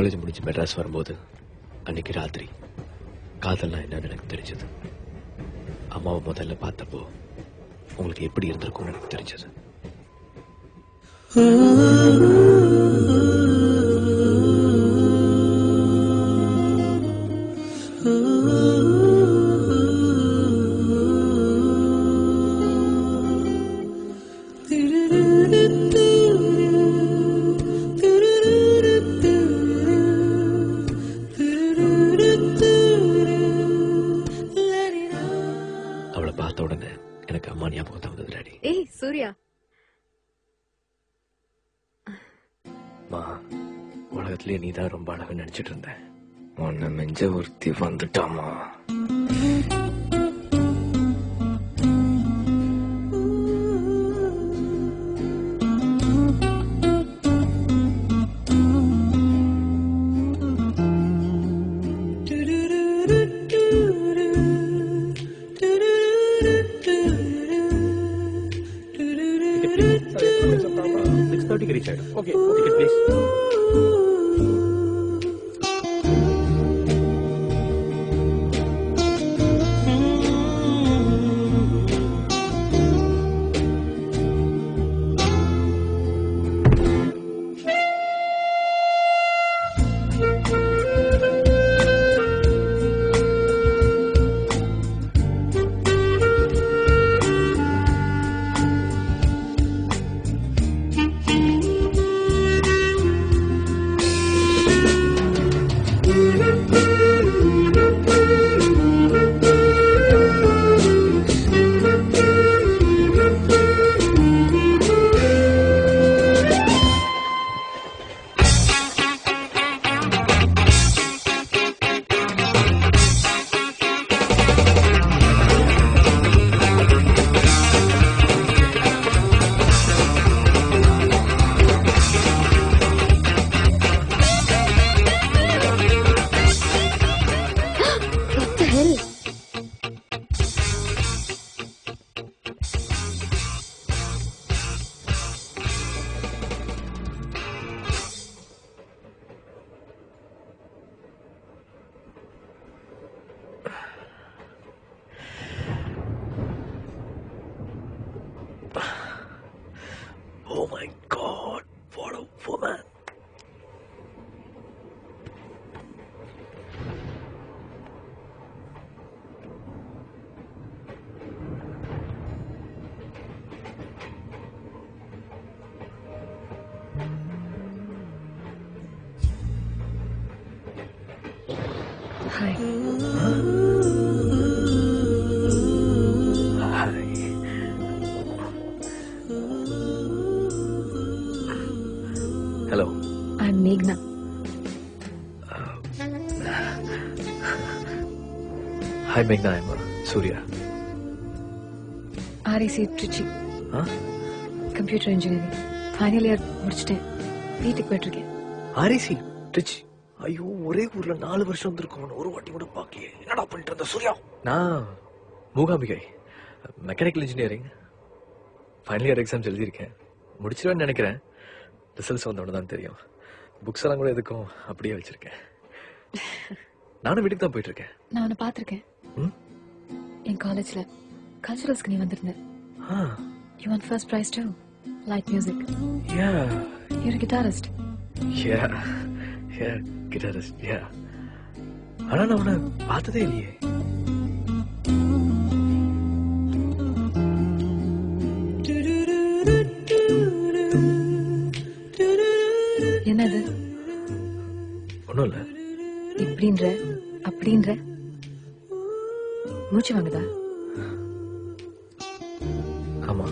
College முடிஞ்சு மெட்ராஸ் வரும்போது அன்னைக்கு ராத்திரி காதல்னா என்னன்னு எனக்கு தெரிஞ்சது. அம்மாவை முதல்ல பார்த்தப்போ உங்களுக்கு எப்படி இருந்திருக்கும்னு எனக்கு தெரிஞ்சது. அவளை பார்த்த உடனே எனக்கு அம்மா ஞாபகம் தான் வந்தது டாடி. ஏய் சூர்யா, உலகத்திலேயே நீதான் ரொம்ப அழகுன்னு நினைச்சிட்டு இருந்தேன். உன்னை மெஞ்ச ஒருத்தி வந்துட்டாமா. Okay, ticket please. Oh my God, what a woman. Hi. Hello. I'm Meghna. Hi Meghna, I'm Surya. REC Trichy. Huh? Computer engineering. Final year முடிச்சிட்டேன். வீட்டுக்கு போயிட்டிருக்கேன். REC Trichy. ஐயோ, ஒரே ஊர்ல 4 வருஷம் இருந்திருக்கும். ஒரு வாட்டி கூட பாக்கலையே. என்னடா பண்ணிட்டு இருந்த சூர்யா? நான் Mookambigai. Mechanical engineering. Final year exams எழுதியிருக்கேன். முடிச்சிருவேன்னு நினைக்கிறேன். ரிசல்ட்ஸ் வந்தோட தான் தெரியும். புக்ஸ் எல்லாம் கூட எதுக்கும் அப்படியே வச்சிருக்கேன். நானும் வீட்டுக்கு தான் போயிட்டு இருக்கேன். நான் உன்னை பார்த்திருக்கேன். என் காலேஜ்ல கல்ச்சுரல்ஸ்க்கு நீ வந்திருந்த. You won first prize too. Light music. Yeah. You're a guitarist. Yeah, guitarist. Yeah. ஆனா நான் உன்னை பார்த்ததே இல்லையே. என்னது? ஒண்ணும் இல்ல. இப்படின்ற அப்படின்ற மூச்சு வாங்குதா? ஆமா.